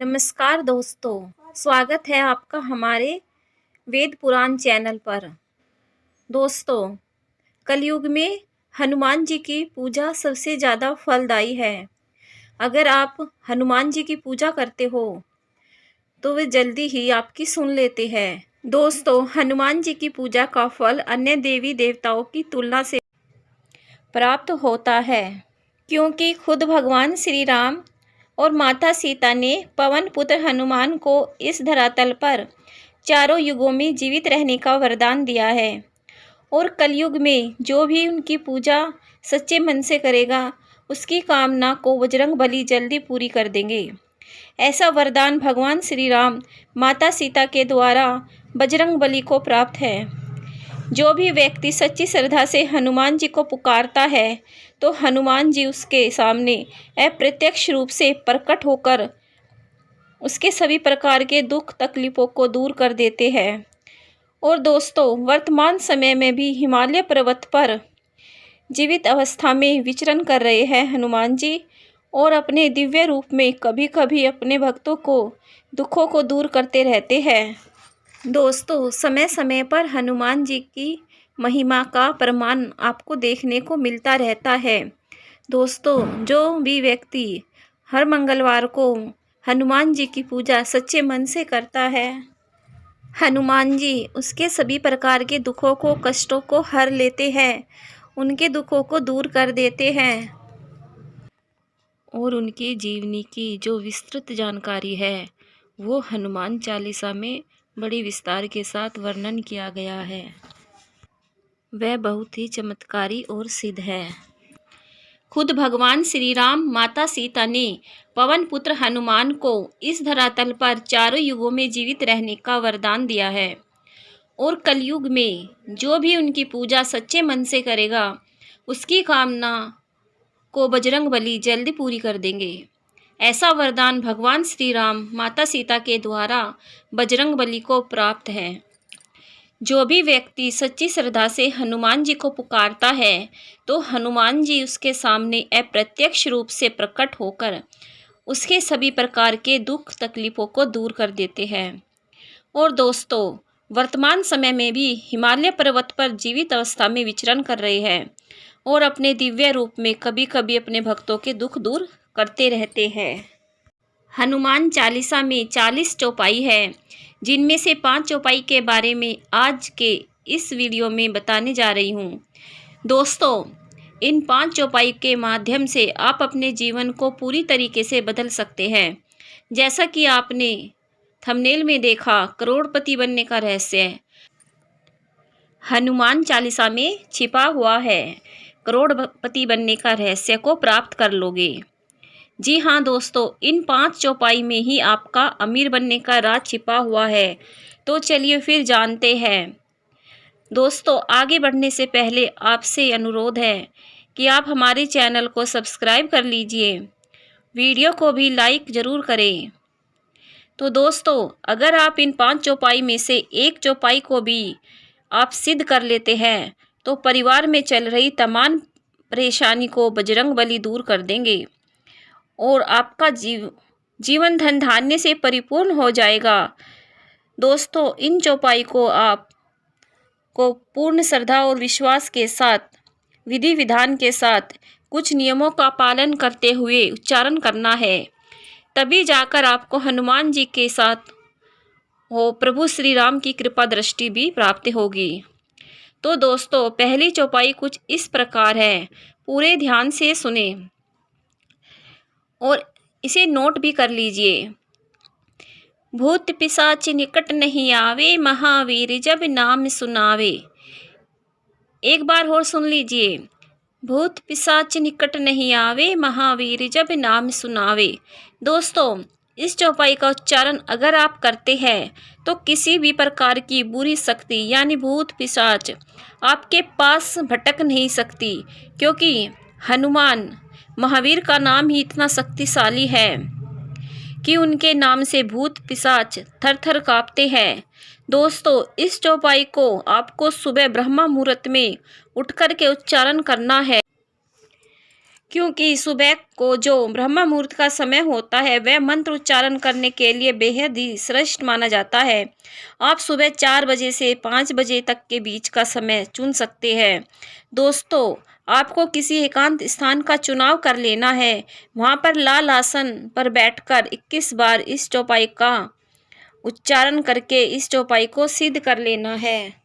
नमस्कार दोस्तों, स्वागत है आपका हमारे वेद पुराण चैनल पर। दोस्तों, कलयुग में हनुमान जी की पूजा सबसे ज़्यादा फलदायी है। अगर आप हनुमान जी की पूजा करते हो तो वे जल्दी ही आपकी सुन लेते हैं। दोस्तों, हनुमान जी की पूजा का फल अन्य देवी देवताओं की तुलना से प्राप्त होता है, क्योंकि खुद भगवान श्री राम और माता सीता ने पवन पुत्र हनुमान को इस धरातल पर चारों युगों में जीवित रहने का वरदान दिया है। और कलयुग में जो भी उनकी पूजा सच्चे मन से करेगा, उसकी कामना को बजरंग बली जल्दी पूरी कर देंगे। ऐसा वरदान भगवान श्री राम माता सीता के द्वारा बजरंग बली को प्राप्त है। जो भी व्यक्ति सच्ची श्रद्धा से हनुमान जी को पुकारता है तो हनुमान जी उसके सामने अप्रत्यक्ष रूप से प्रकट होकर उसके सभी प्रकार के दुख तकलीफों को दूर कर देते हैं। और दोस्तों, वर्तमान समय में भी हिमालय पर्वत पर जीवित अवस्था में विचरण कर रहे हैं हनुमान जी, और अपने दिव्य रूप में कभी कभी अपने भक्तों को दुखों को दूर करते रहते हैं। दोस्तों, समय समय पर हनुमान जी की महिमा का प्रमाण आपको देखने को मिलता रहता है। दोस्तों, जो भी व्यक्ति हर मंगलवार को हनुमान जी की पूजा सच्चे मन से करता है, हनुमान जी उसके सभी प्रकार के दुखों को कष्टों को हर लेते हैं, उनके दुखों को दूर कर देते हैं। और उनकी जीवनी की जो विस्तृत जानकारी है वो हनुमान चालीसा में बड़ी विस्तार के साथ वर्णन किया गया है। वह बहुत ही चमत्कारी और सिद्ध है। खुद भगवान श्री राम माता सीता ने पवन पुत्र हनुमान को इस धरातल पर चारों युगों में जीवित रहने का वरदान दिया है। और कलयुग में जो भी उनकी पूजा सच्चे मन से करेगा, उसकी कामना को बजरंग बली जल्दी पूरी कर देंगे। ऐसा वरदान भगवान श्री राम माता सीता के द्वारा बजरंग बली को प्राप्त है। जो भी व्यक्ति सच्ची श्रद्धा से हनुमान जी को पुकारता है तो हनुमान जी उसके सामने अप्रत्यक्ष रूप से प्रकट होकर उसके सभी प्रकार के दुख तकलीफों को दूर कर देते हैं। और दोस्तों, वर्तमान समय में भी हिमालय पर्वत पर जीवित अवस्था में विचरण कर रहे हैं और अपने दिव्य रूप में कभी कभी अपने भक्तों के दुख दूर करते रहते हैं। हनुमान चालीसा में 40 चौपाई है, जिनमें से 5 चौपाई के बारे में आज के इस वीडियो में बताने जा रही हूँ। दोस्तों, इन 5 चौपाई के माध्यम से आप अपने जीवन को पूरी तरीके से बदल सकते हैं। जैसा कि आपने थंबनेल में देखा, करोड़पति बनने का रहस्य हनुमान चालीसा में छिपा हुआ है। करोड़पति बनने का रहस्य को प्राप्त कर लोगे। जी हाँ दोस्तों, इन 5 चौपाई में ही आपका अमीर बनने का राज छिपा हुआ है। तो चलिए फिर जानते हैं। दोस्तों, आगे बढ़ने से पहले आपसे अनुरोध है कि आप हमारे चैनल को सब्सक्राइब कर लीजिए, वीडियो को भी लाइक ज़रूर करें। तो दोस्तों, अगर आप इन 5 चौपाई में से एक चौपाई को भी आप सिद्ध कर लेते हैं तो परिवार में चल रही तमाम परेशानी को बजरंग बली दूर कर देंगे और आपका जीवन धन धान्य से परिपूर्ण हो जाएगा। दोस्तों, इन चौपाई को आप को पूर्ण श्रद्धा और विश्वास के साथ, विधि विधान के साथ, कुछ नियमों का पालन करते हुए उच्चारण करना है। तभी जाकर आपको हनुमान जी के साथ प्रभु श्री राम की कृपा दृष्टि भी प्राप्त होगी। तो दोस्तों, पहली चौपाई कुछ इस प्रकार है, पूरे ध्यान से सुने और इसे नोट भी कर लीजिए। भूत पिशाच निकट नहीं आवे, महावीर जब नाम सुनावे। एक बार और सुन लीजिए। भूत पिशाच निकट नहीं आवे, महावीर जब नाम सुनावे। दोस्तों, इस चौपाई का उच्चारण अगर आप करते हैं तो किसी भी प्रकार की बुरी शक्ति यानी भूत पिशाच आपके पास भटक नहीं सकती, क्योंकि हनुमान महावीर का नाम ही इतना शक्तिशाली है कि उनके नाम से भूत पिशाच थर थर कांपते हैं। दोस्तों, इस चौपाई को आपको सुबह ब्रह्मा मुहूर्त में उठकर के उच्चारण करना है, क्योंकि सुबह को जो ब्रह्म मुहूर्त का समय होता है वह मंत्र उच्चारण करने के लिए बेहद ही श्रेष्ठ माना जाता है। आप सुबह 4 बजे से 5 बजे तक के बीच का समय चुन सकते हैं। दोस्तों, आपको किसी एकांत स्थान का चुनाव कर लेना है। वहां पर लाल आसन पर बैठकर 21 बार इस चौपाई का उच्चारण करके इस चौपाई को सिद्ध कर लेना है।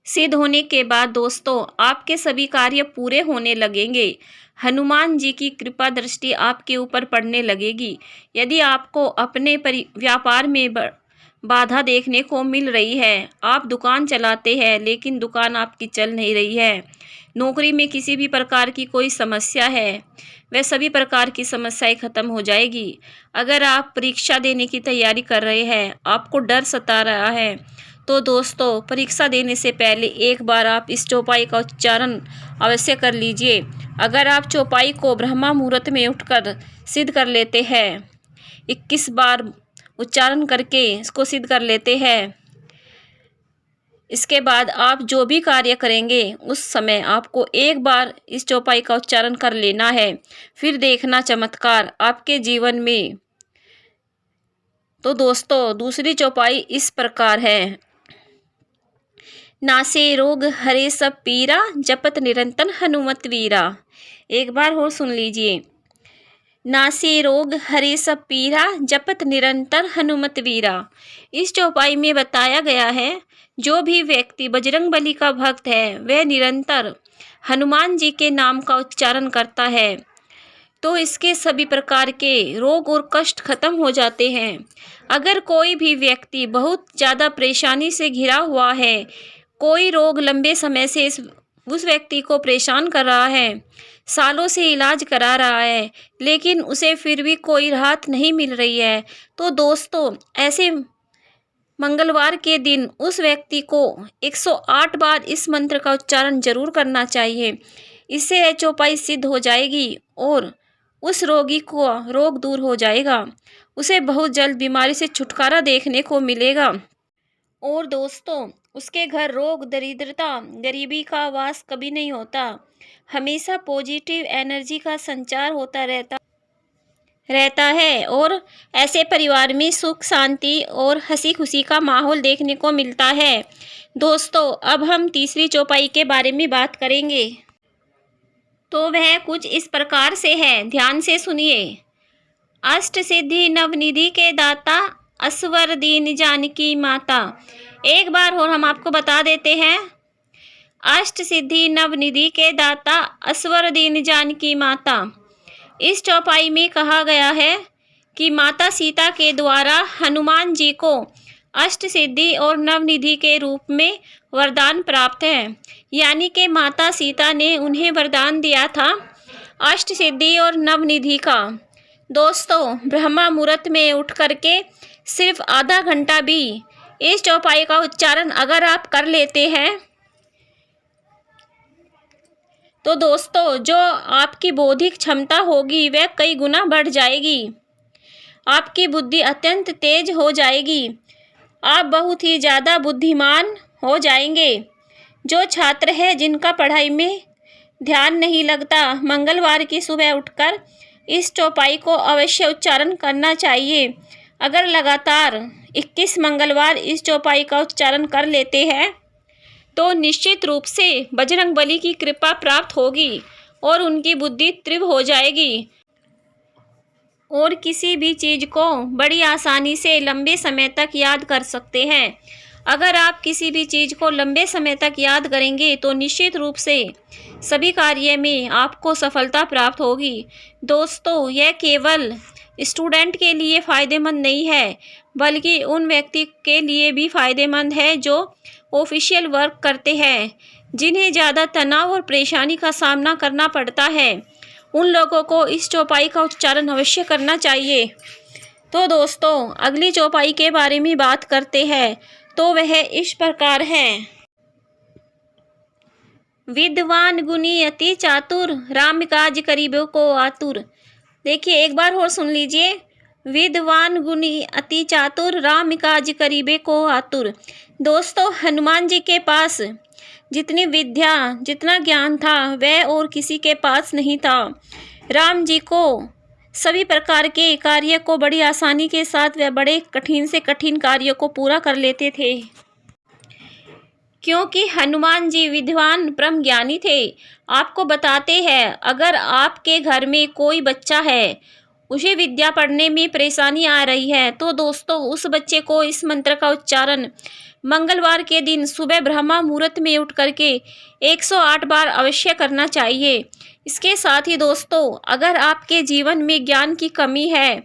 सिद्ध होने के बाद दोस्तों, आपके सभी कार्य पूरे होने लगेंगे। हनुमान जी की कृपा दृष्टि आपके ऊपर पड़ने लगेगी। यदि आपको अपने व्यापार में बाधा देखने को मिल रही है, आप दुकान चलाते हैं लेकिन दुकान आपकी चल नहीं रही है, नौकरी में किसी भी प्रकार की कोई समस्या है, वह सभी प्रकार की समस्याएं खत्म हो जाएगी। अगर आप परीक्षा देने की तैयारी कर रहे हैं, आपको डर सता रहा है, तो दोस्तों परीक्षा देने से पहले एक बार आप इस चौपाई का उच्चारण अवश्य कर लीजिए। अगर आप चौपाई को ब्रह्मा मुहूर्त में उठकर सिद्ध कर लेते हैं, 21 बार उच्चारण करके इसको सिद्ध कर लेते हैं, इसके बाद आप जो भी कार्य करेंगे उस समय आपको एक बार इस चौपाई का उच्चारण कर लेना है। फिर देखना चमत्कार आपके जीवन में। तो दोस्तों, दूसरी चौपाई इस प्रकार है। नासे रोग हरे सब पीरा, जपत निरंतर हनुमत वीरा। एक बार और सुन लीजिए। नासे रोग हरे सब पीरा, जपत निरंतर हनुमत वीरा। इस चौपाई में बताया गया है, जो भी व्यक्ति बजरंगबली का भक्त है वह निरंतर हनुमान जी के नाम का उच्चारण करता है तो इसके सभी प्रकार के रोग और कष्ट खत्म हो जाते हैं। अगर कोई भी व्यक्ति बहुत ज़्यादा परेशानी से घिरा हुआ है, कोई रोग लंबे समय से उस व्यक्ति को परेशान कर रहा है, सालों से इलाज करा रहा है, लेकिन उसे फिर भी कोई राहत नहीं मिल रही है, तो दोस्तों ऐसे मंगलवार के दिन उस व्यक्ति को 108 बार इस मंत्र का उच्चारण जरूर करना चाहिए। इससे यह चौपाई सिद्ध हो जाएगी और उस रोगी को रोग दूर हो जाएगा, उसे बहुत जल्द बीमारी से छुटकारा देखने को मिलेगा और दोस्तों उसके घर रोग, दरिद्रता, गरीबी का वास कभी नहीं होता। हमेशा पॉजिटिव एनर्जी का संचार होता रहता है और ऐसे परिवार में सुख, शांति और हंसी खुशी का माहौल देखने को मिलता है। दोस्तों, अब हम तीसरी चौपाई के बारे में बात करेंगे, तो वह कुछ इस प्रकार से है, ध्यान से सुनिए। अष्ट सिद्धि नवनिधि के दाता, असवर दीन जानकी माता। एक बार और हम आपको बता देते हैं। अष्ट सिद्धि नवनिधि के दाता, असवर दीन जानकी माता। इस चौपाई में कहा गया है कि माता सीता के द्वारा हनुमान जी को अष्ट सिद्धि और नवनिधि के रूप में वरदान प्राप्त है, यानी कि माता सीता ने उन्हें वरदान दिया था अष्ट सिद्धि और नवनिधि का। दोस्तों, ब्रह्मा मुहूर्त में उठ करके सिर्फ आधा घंटा भी इस चौपाई का उच्चारण अगर आप कर लेते हैं तो दोस्तों जो आपकी बौद्धिक क्षमता होगी वह कई गुना बढ़ जाएगी। आपकी बुद्धि अत्यंत तेज हो जाएगी। आप बहुत ही ज़्यादा बुद्धिमान हो जाएंगे। जो छात्र है जिनका पढ़ाई में ध्यान नहीं लगता, मंगलवार की सुबह उठकर इस चौपाई को अवश्य उच्चारण करना चाहिए। अगर लगातार 21 मंगलवार इस चौपाई का उच्चारण कर लेते हैं तो निश्चित रूप से बजरंगबली की कृपा प्राप्त होगी और उनकी बुद्धि तीव्र हो जाएगी और किसी भी चीज़ को बड़ी आसानी से लंबे समय तक याद कर सकते हैं। अगर आप किसी भी चीज़ को लंबे समय तक याद करेंगे तो निश्चित रूप से सभी कार्य में आपको सफलता प्राप्त होगी। दोस्तों, यह केवल स्टूडेंट के लिए फ़ायदेमंद नहीं है, बल्कि उन व्यक्ति के लिए भी फ़ायदेमंद है जो ऑफिशियल वर्क करते हैं, जिन्हें ज़्यादा तनाव और परेशानी का सामना करना पड़ता है। उन लोगों को इस चौपाई का उच्चारण अवश्य करना चाहिए। तो दोस्तों, अगली चौपाई के बारे में बात करते हैं, तो वह इस प्रकार है। विद्वान गुणी अति चातुर, राम काज करीबों को आतुर। देखिए, एक बार और सुन लीजिए। विद्वान गुणी अति चातुर, राम काज करीबे को आतुर। दोस्तों, हनुमान जी के पास जितनी विद्या, जितना ज्ञान था, वह और किसी के पास नहीं था। राम जी को सभी प्रकार के कार्य को बड़ी आसानी के साथ वह बड़े कठिन से कठिन कार्य को पूरा कर लेते थे, क्योंकि हनुमान जी विद्वान ब्रह्म ज्ञानी थे। आपको बताते हैं, अगर आपके घर में कोई बच्चा है, उसे विद्या पढ़ने में परेशानी आ रही है, तो दोस्तों उस बच्चे को इस मंत्र का उच्चारण मंगलवार के दिन सुबह ब्रह्मा मुहूर्त में उठ करके 108 बार अवश्य करना चाहिए। इसके साथ ही दोस्तों, अगर आपके जीवन में ज्ञान की कमी है,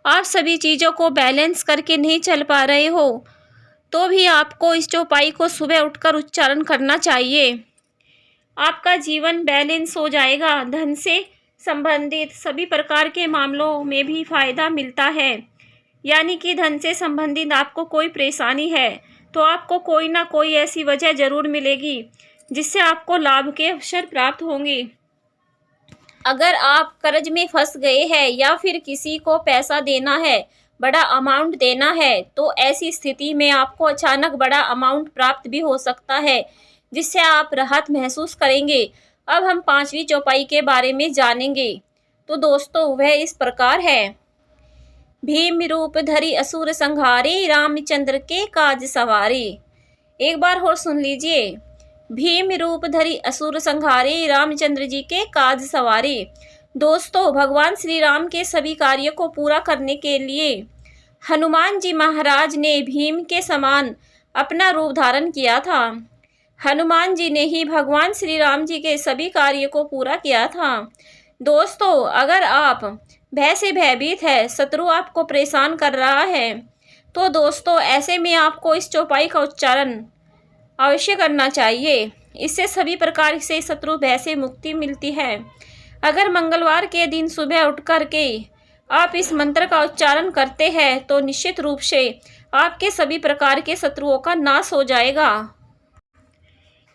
आप सभी चीज़ों को बैलेंस करके नहीं चल पा रहे हो, तो भी आपको इस चौपाई को सुबह उठकर उच्चारण करना चाहिए। आपका जीवन बैलेंस हो जाएगा। धन से संबंधित सभी प्रकार के मामलों में भी फायदा मिलता है। यानी कि धन से संबंधित आपको कोई परेशानी है, तो आपको कोई ना कोई ऐसी वजह जरूर मिलेगी जिससे आपको लाभ के अवसर प्राप्त होंगे। अगर आप कर्ज में फंस गए हैं या फिर किसी को पैसा देना है, बड़ा अमाउंट देना है, तो ऐसी स्थिति में आपको अचानक बड़ा अमाउंट प्राप्त भी हो सकता है, जिससे आप राहत महसूस करेंगे। अब हम 5वीं चौपाई के बारे में जानेंगे। तो दोस्तों, वह इस प्रकार है। भीम रूप धरि असुर संहारे, रामचंद्र के काज सवारे। एक बार और सुन लीजिए। भीम रूप धरि असुर संहारे, रामचंद्र जी के काज सवारे। दोस्तों, भगवान श्री राम के सभी कार्यों को पूरा करने के लिए हनुमान जी महाराज ने भीम के समान अपना रूप धारण किया था। हनुमान जी ने ही भगवान श्री राम जी के सभी कार्यों को पूरा किया था। दोस्तों, अगर आप भय से भयभीत है, शत्रु आपको परेशान कर रहा है, तो दोस्तों ऐसे में आपको इस चौपाई का उच्चारण अवश्य करना चाहिए। इससे सभी प्रकार से शत्रु भय से मुक्ति मिलती है। अगर मंगलवार के दिन सुबह उठ कर के आप इस मंत्र का उच्चारण करते हैं, तो निश्चित रूप से आपके सभी प्रकार के शत्रुओं का नाश हो जाएगा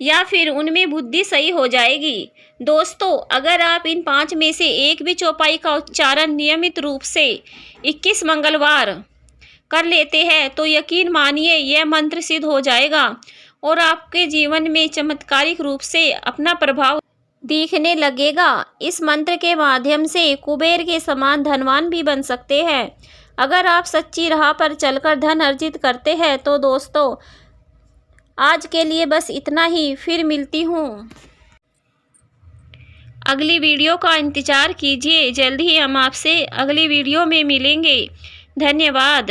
या फिर उनमें बुद्धि सही हो जाएगी। दोस्तों, अगर आप इन 5 में से एक भी चौपाई का उच्चारण नियमित रूप से 21 मंगलवार कर लेते हैं, तो यकीन मानिए यह मंत्र सिद्ध हो जाएगा और आपके जीवन में चमत्कारिक रूप से अपना प्रभाव दिखने लगेगा। इस मंत्र के माध्यम से कुबेर के समान धनवान भी बन सकते हैं। अगर आप सच्ची राह पर चलकर धन अर्जित करते हैं, तो दोस्तों आज के लिए बस इतना ही। फिर मिलती हूँ अगली वीडियो का इंतज़ार कीजिए। जल्द ही हम आपसे अगली वीडियो में मिलेंगे। धन्यवाद।